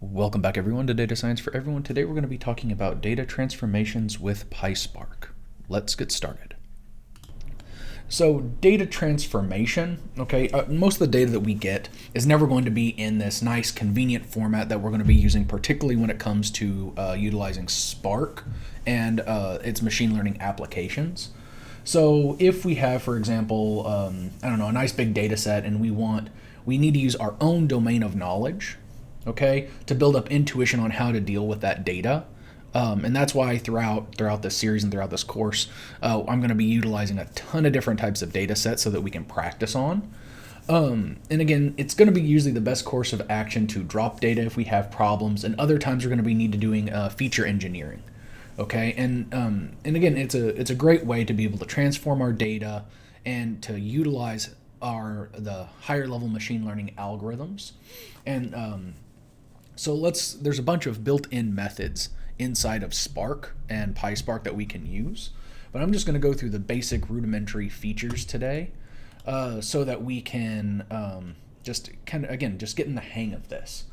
Welcome back everyone to Data Science for Everyone. Today we're going to be talking about data transformations with PySpark. Let's get started. So data transformation, okay, most of the data that we get is never going to be in this nice convenient format that we're going to be using, particularly when it comes to utilizing Spark and its machine learning applications. So if we have, for example, a nice big data set and we need to use our own domain of knowledge, okay, to build up intuition on how to deal with that data. And that's why throughout this series and throughout this course, I'm going to be utilizing a ton of different types of data sets so that we can practice on. And again, it's going to be usually the best course of action to drop data if we have problems, and other times we're going to be need to doing feature engineering. Okay, and again, it's a great way to be able to transform our data and to utilize the higher level machine learning algorithms. And so there's a bunch of built-in methods inside of Spark and PySpark that we can use, but I'm just going to go through the basic rudimentary features today, so that we can just get in the hang of this.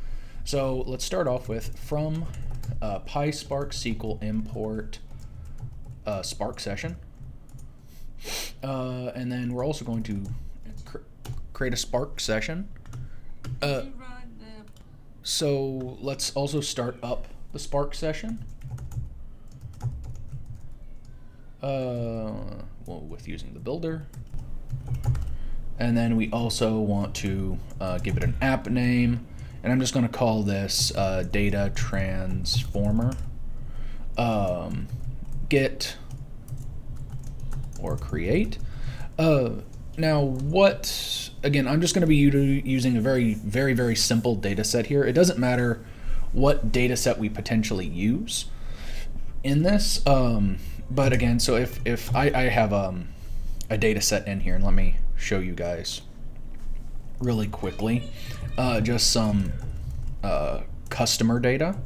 So let's start off with from PySpark SQL import Spark session, and then we're also going to create a Spark session. So let's also start up the Spark session with using the builder. And then we also want to give it an app name, and I'm just going to call this data transformer get or create. Now again, I'm just going to be using a very, very, very simple data set here. It doesn't matter what data set we potentially use in this. But again, so if I have a data set in here, and let me show you guys really quickly, just some customer data.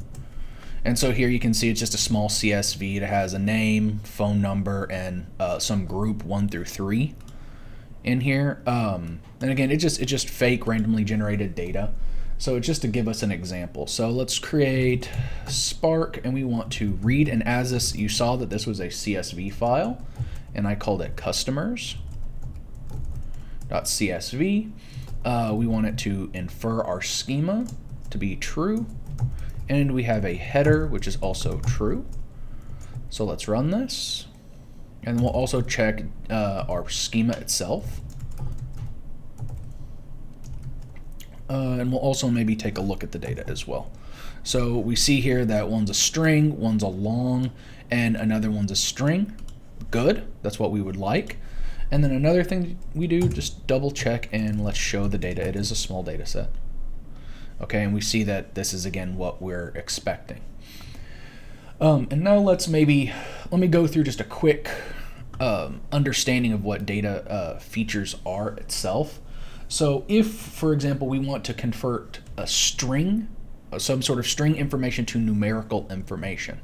And so here you can see it's just a small CSV. It has a name, phone number, and some group 1 through 3 in here. And again, it's just fake randomly generated data. So it's just to give us an example. So let's create Spark, and we want to read, and as this, you saw that this was a CSV file, and I called it customers.csv. We want it to infer our schema to be true, and we have a header which is also true. So let's run this, and we'll also check our schema itself. And we'll also maybe take a look at the data as well. So we see here that one's a string, one's a long, and another one's a string. Good, that's what we would like. And then another thing we do, just double check and let's show the data. It is a small data set. Okay, and we see that this is again what we're expecting. And now let me go through just a quick understanding of what data features are itself. So if, for example, we want to convert a string, some sort of string information to numerical information,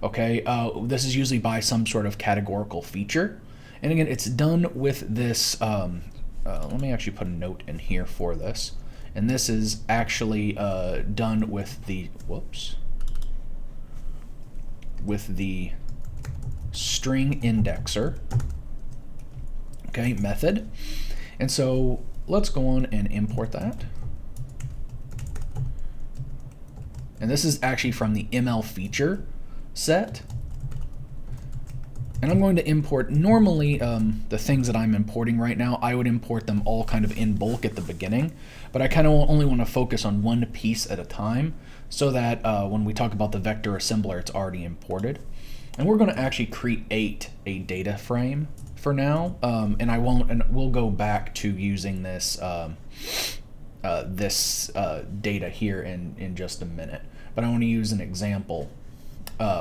okay, this is usually by some sort of categorical feature. And again, it's done with this, let me actually put a note in here for this. And this is actually done with the, with the string indexer, okay, method. And so let's go on and import that. And this is actually from the ML feature set. And I'm going to import, normally the things that I'm importing right now, I would import them all kind of in bulk at the beginning, but I kind of only want to focus on one piece at a time so that when we talk about the vector assembler, it's already imported. And we're going to actually create a data frame for now, and we'll go back to using this data here in just a minute. But I want to use an example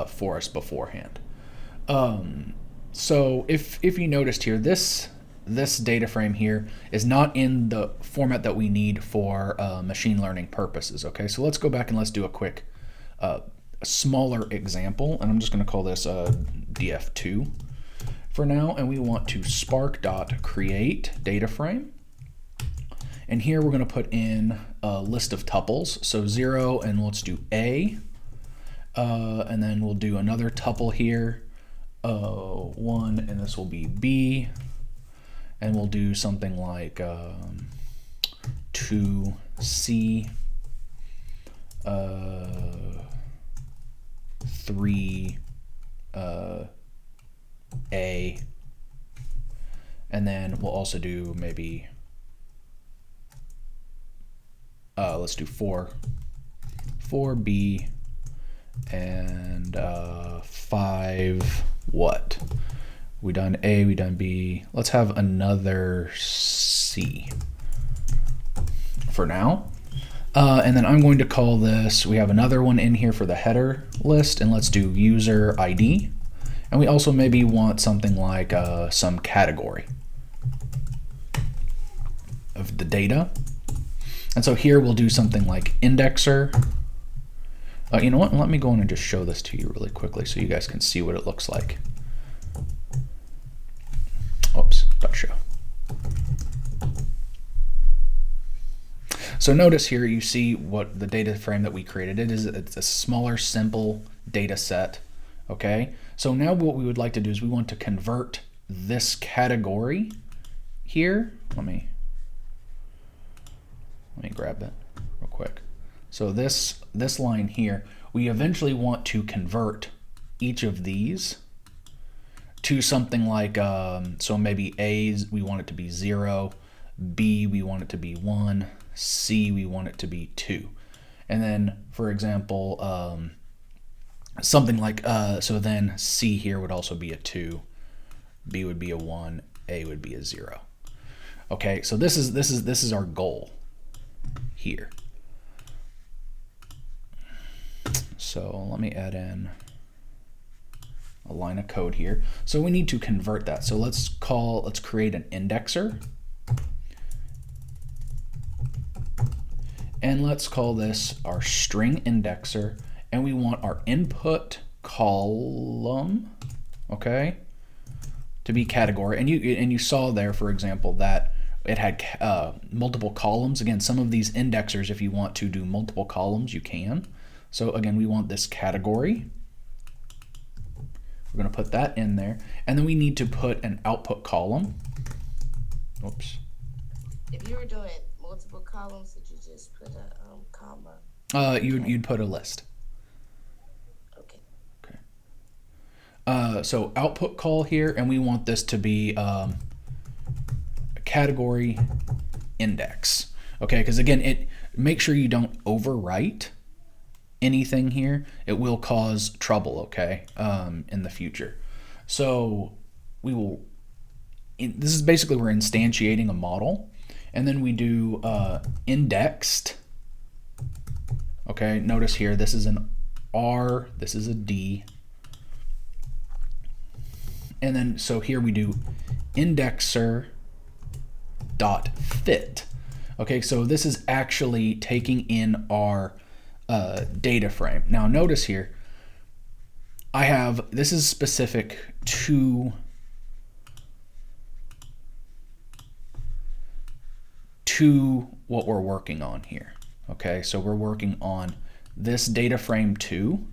for us beforehand. So if you noticed here, this data frame here is not in the format that we need for machine learning purposes. Okay, so let's go back and let's do a quick smaller example, and I'm just going to call this df2 for now, and we want to spark.create data frame. And here we're going to put in a list of tuples. So 0, and let's do A. And then we'll do another tuple here, 1, and this will be B. And we'll do something like 2C, 3 A, and then we'll also do maybe let's do 4B, and 5 what? We done A, we done B. Let's have another C for now. And then I'm going to call this, we have another one in here for the header list, and let's do user ID. And we also maybe want something like some category of the data. And so here we'll do something like indexer. You know what? Let me go in and just show this to you really quickly so you guys can see what it looks like. Oops, dot show. So notice here you see what the data frame that we created. It's a smaller, simple data set. Okay, so now what we would like to do is we want to convert this category here. Let me grab that real quick. So this line here, we eventually want to convert each of these to something like, so maybe A, we want it to be 0, B, we want it to be 1, C, we want it to be 2. And then, for example, something like, so then C here would also be a 2, B would be a 1, A would be a 0. Okay, so this is our goal here. So let me add in a line of code here. So we need to convert that. So let's create an indexer. And let's call this our string indexer. And we want our input column, okay, to be category. And you saw there, for example, that it had multiple columns. Again, some of these indexers, if you want to do multiple columns, you can. So again, we want this category. We're going to put that in there. And then we need to put an output column. Oops. If you were doing multiple columns, did you just put a comma? You'd put a list. Okay. Okay. So output call here, and we want this to be a category index. Okay, because again, make sure you don't overwrite anything here. It will cause trouble, okay, in the future. So this is basically, we're instantiating a model, and then we do indexed. Okay, notice here, this is an R, this is a D. And then, so here we do indexer dot fit. Okay, so this is actually taking in our data frame. Now notice here, this is specific to what we're working on here. Okay, so we're working on this data frame 2.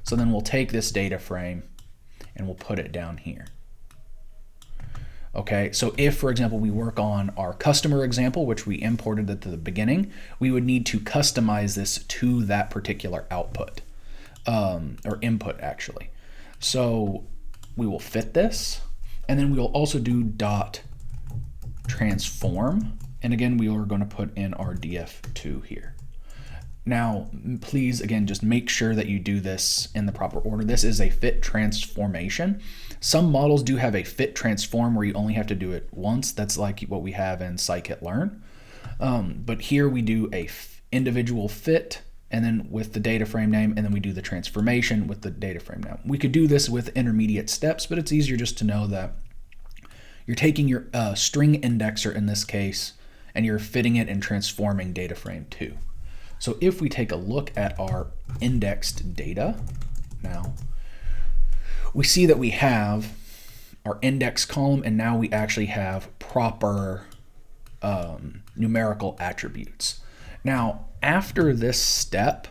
So then we'll take this data frame and we'll put it down here. Okay, so if, for example, we work on our customer example, which we imported at the beginning, we would need to customize this to that particular output, or input actually. So we will fit this, and then we will also do dot transform, and again, we are going to put in our df2 here. Now, please, again, just make sure that you do this in the proper order. This is a fit transformation. Some models do have a fit transform where you only have to do it once. That's like what we have in scikit-learn. But here we do a individual fit, and then with the data frame name, and then we do the transformation with the data frame name. We could do this with intermediate steps, but it's easier just to know that you're taking your string indexer in this case, and you're fitting it and transforming data frame 2. So if we take a look at our indexed data now, we see that we have our index column, and now we actually have proper numerical attributes. Now, after this step,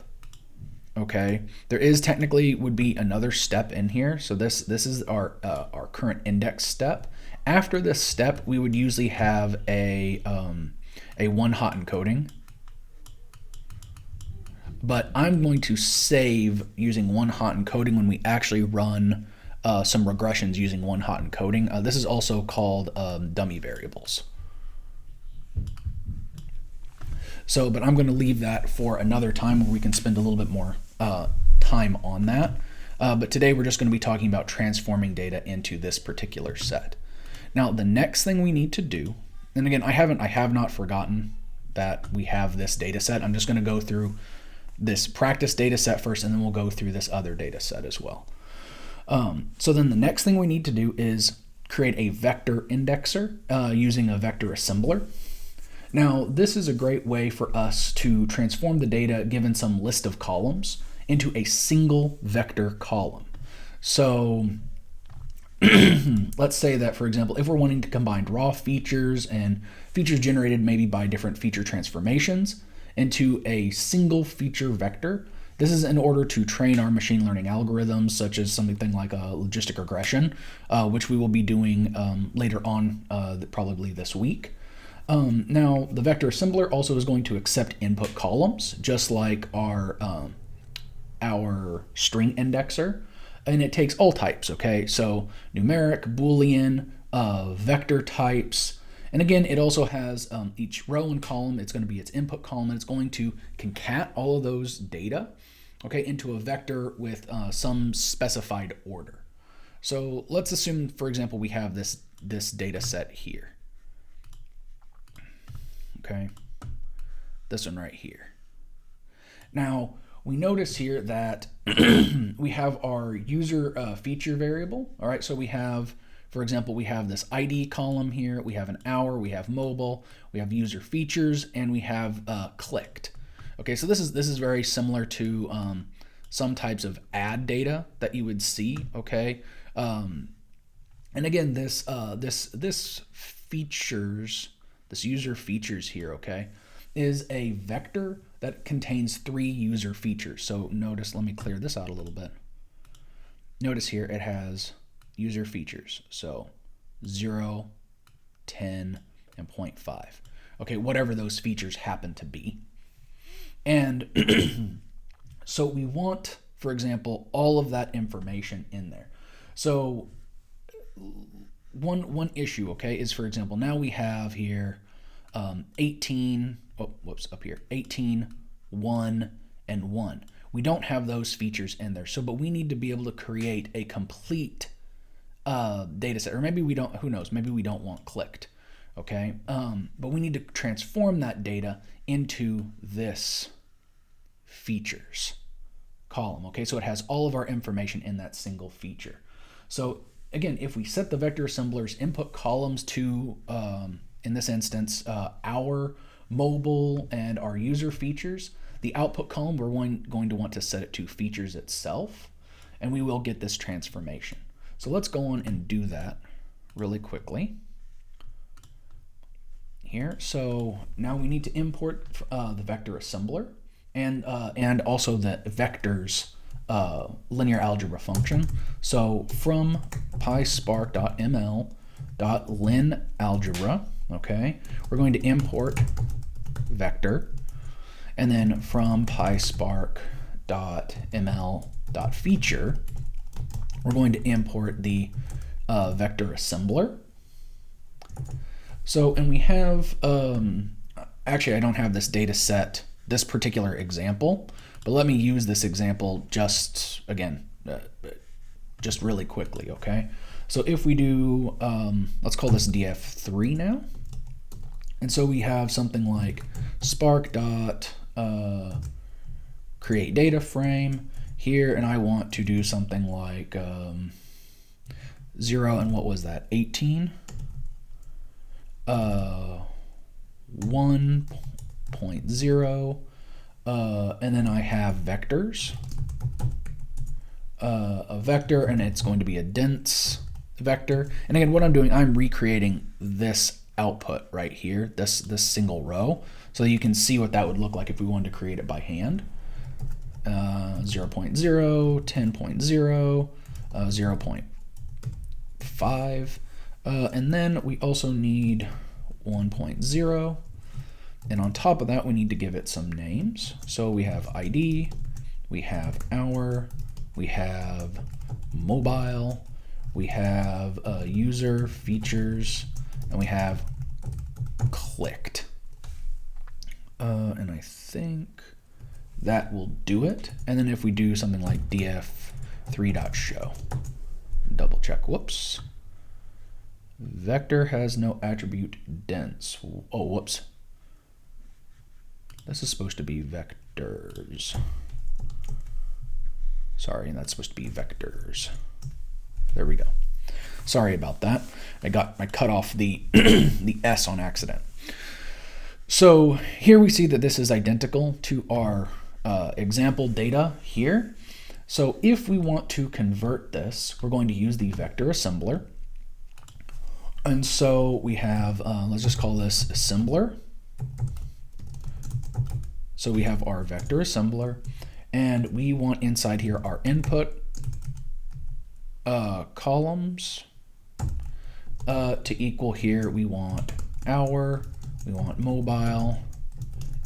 okay, there is technically would be another step in here. So this is our current index step. After this step, we would usually have a one-hot encoding. But I'm going to save using one-hot encoding when we actually run some regressions using one-hot encoding. This is also called dummy variables. So, but I'm going to leave that for another time where we can spend a little bit more time on that. But today we're just going to be talking about transforming data into this particular set. Now, the next thing we need to do, and again, I have not forgotten that we have this data set. I'm just going to go through this practice data set first, and then we'll go through this other data set as well. So then the next thing we need to do is create a vector indexer using a vector assembler. Now, this is a great way for us to transform the data given some list of columns into a single vector column. So let's say that, for example, if we're wanting to combine raw features and features generated maybe by different feature transformations into a single feature vector, this is in order to train our machine learning algorithms, such as something like a logistic regression, which we will be doing later on, probably this week. Now, the vector assembler also is going to accept input columns, just like our string indexer, and it takes all types, okay? So numeric, Boolean, vector types, and again, it also has each row and column, it's going to be its input column, and it's going to concat all of those data, okay, into a vector with some specified order. So let's assume, for example, we have this data set here. Okay, this one right here. Now, we notice here that we have our user feature variable. All right, so we have, for example, we have this ID column here, we have an hour, we have mobile, we have user features, and we have clicked. Okay, so this is very similar to some types of ad data that you would see. Okay, and again, this user features here, okay, is a vector that contains 3 user features. So notice, let me clear this out a little bit. Notice here it has user features, so 0, 10, and 0.5. Okay, whatever those features happen to be. And so we want, for example, all of that information in there. So one issue, okay, is, for example, now we have here 18, 1, and 1. We don't have those features in there. So, but we need to be able to create a complete data set, or maybe we don't, who knows, maybe we don't want clicked, okay? But we need to transform that data into this features column, okay? So it has all of our information in that single feature. So again, if we set the vector assembler's input columns to, in this instance, our mobile and our user features, the output column, we're going to want to set it to features itself, and we will get this transformation. So let's go on and do that really quickly here. So now we need to import the vector assembler and also the vectors linear algebra function. So from PySpark.ml.linAlgebra, okay, we're going to import vector, and then from PySpark.ml.feature, we're going to import the vector assembler. So, and we have, actually I don't have this data set, this particular example, but let me use this example just, again, just really quickly, okay? So if we do, let's call this df3 now. And so we have something like spark dot create data frame here, and I want to do something like 0 and what was that, 18, 1.0, and then I have vectors, a vector, and it's going to be a dense vector. And again, what I'm doing, I'm recreating this output right here, this single row, so you can see what that would look like if we wanted to create it by hand. 0.0, 10.0, 0.5, and then we also need 1.0, and on top of that we need to give it some names. So we have ID, we have hour, we have mobile, we have user, features, and we have clicked. And I think that will do it. And then if we do something like df3.show, double check, whoops. Vector has no attribute dense. Oh, whoops. This is supposed to be vectors. Sorry, that's supposed to be vectors. There we go. Sorry about that. I cut off the the S on accident. So here we see that this is identical to our example data here. So if we want to convert this, we're going to use the vector assembler. And so we have, let's just call this assembler. So we have our vector assembler, and we want inside here our input columns to equal here. We want hour, we want mobile,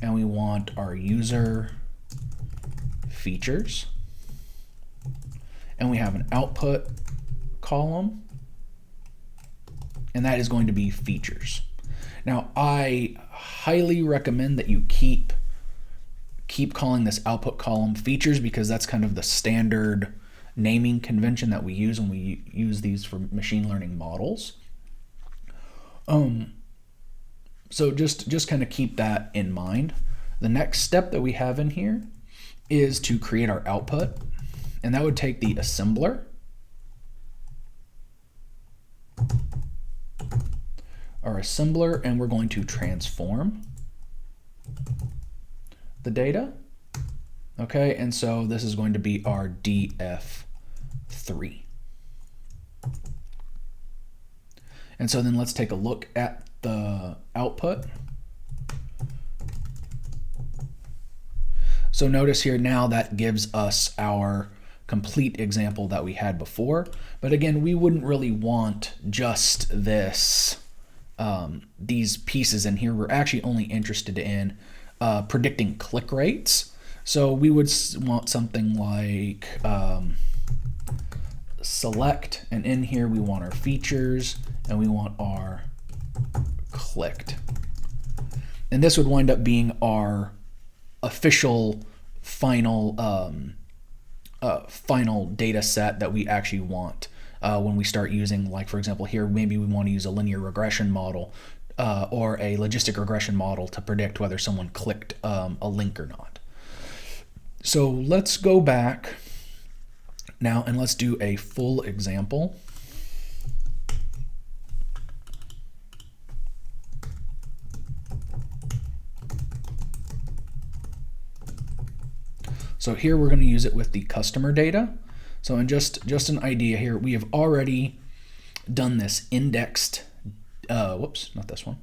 and we want our user features. And we have an output column, and that is going to be features. Now, I highly recommend that you keep calling this output column features, because that's kind of the standard naming convention that we use when we use these for machine learning models. So just kind of keep that in mind. The next step that we have in here is to create our output, and that would take the assembler, and we're going to transform the data. Okay, and so this is going to be our df3. And so then let's take a look at the output. So notice here now that gives us our complete example that we had before. But again, we wouldn't really want just this, these pieces in here. We're actually only interested in predicting click rates. So we would want something like select, and in here we want our features and we want our clicked. And this would wind up being our official final final data set that we actually want when we start using, like for example here, maybe we want to use a linear regression model or a logistic regression model to predict whether someone clicked a link or not. So let's go back now and let's do a full example. So here we're going to use it with the customer data. So in just an idea here, we have already done this indexed, whoops, not this one.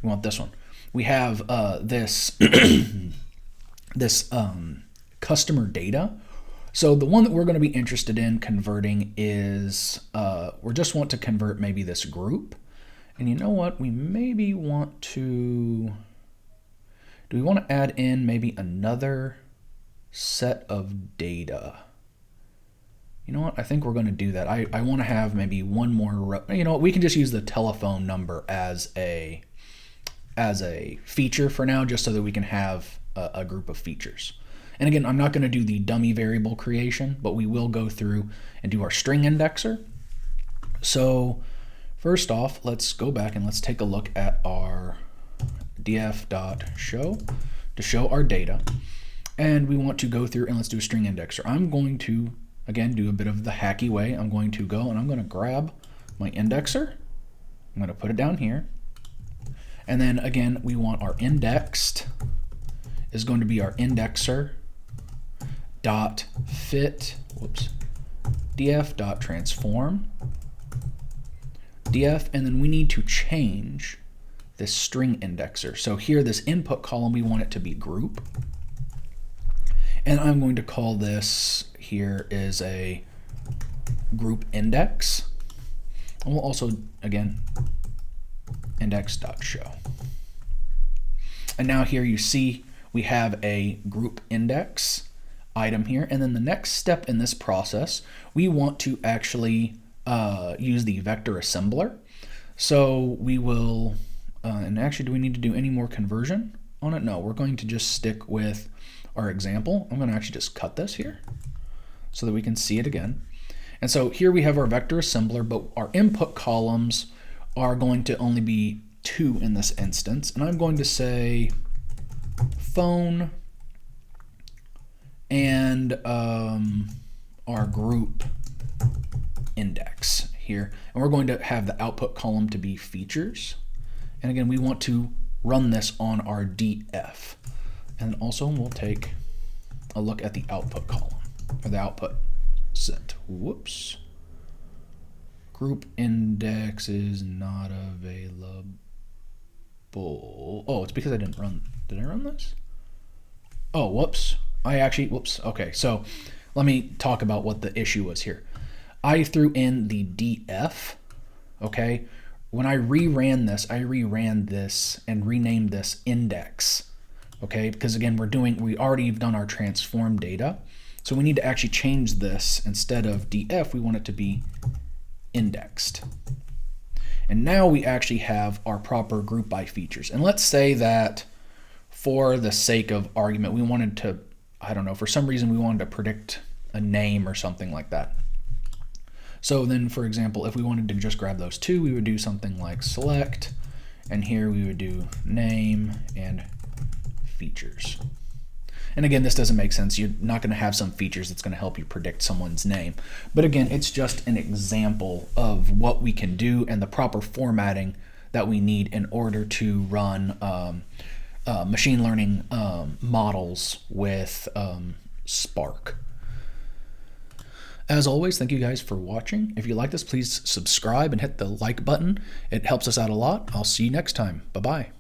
We want this one. We have this this customer data. So the one that we're going to be interested in converting is, we just want to convert maybe this group. And you know what? We maybe want to, do we want to add in maybe another set of data? You know what? I think we're going to do that. I want to have maybe one more, you know what? We can just use the telephone number as a feature for now, just so that we can have a group of features. And again, I'm not going to do the dummy variable creation, but we will go through and do our string indexer. So first off, let's go back and let's take a look at our df.show to show our data. And we want to go through and let's do a string indexer. I'm going to, again, do a bit of the hacky way. I'm going to go and I'm going to grab my indexer. I'm going to put it down here. And then again, we want our indexed is going to be our indexer dot fit, whoops, df dot transform df, and then we need to change this string indexer. So here, this input column, we want it to be group. And I'm going to call this here is a group index. And we'll also, again, index.show. And now here you see we have a group index item here. And then the next step in this process, we want to actually use the vector assembler. So we will, and actually, do we need to do any more conversion on it? No, we're going to just stick with our example. I'm going to actually just cut this here so that we can see it again. And so here we have our vector assembler, but our input columns are going to only be 2 in this instance. And I'm going to say phone and our group index here. And we're going to have the output column to be features. And again, we want to run this on our df. And also we'll take a look at the output column, or the output set. Whoops. Group index is not available. Oh, it's because I didn't run. Did I run this? Oh, whoops. Whoops. Okay, so let me talk about what the issue was here. I threw in the df, okay? When I reran this and renamed this index, okay? Because again, we already have done our transform data. So we need to actually change this. Instead of df, we want it to be indexed. And now we actually have our proper group by features. And let's say that for the sake of argument, we wanted to, I don't know, for some reason we wanted to predict a name or something like that. So then, for example, if we wanted to just grab those 2, we would do something like select, and here we would do name and features. And again, this doesn't make sense. You're not going to have some features that's going to help you predict someone's name. But again, it's just an example of what we can do and the proper formatting that we need in order to run machine learning models with Spark. As always, thank you guys for watching. If you like this, please subscribe and hit the like button. It helps us out a lot. I'll see you next time. Bye-bye.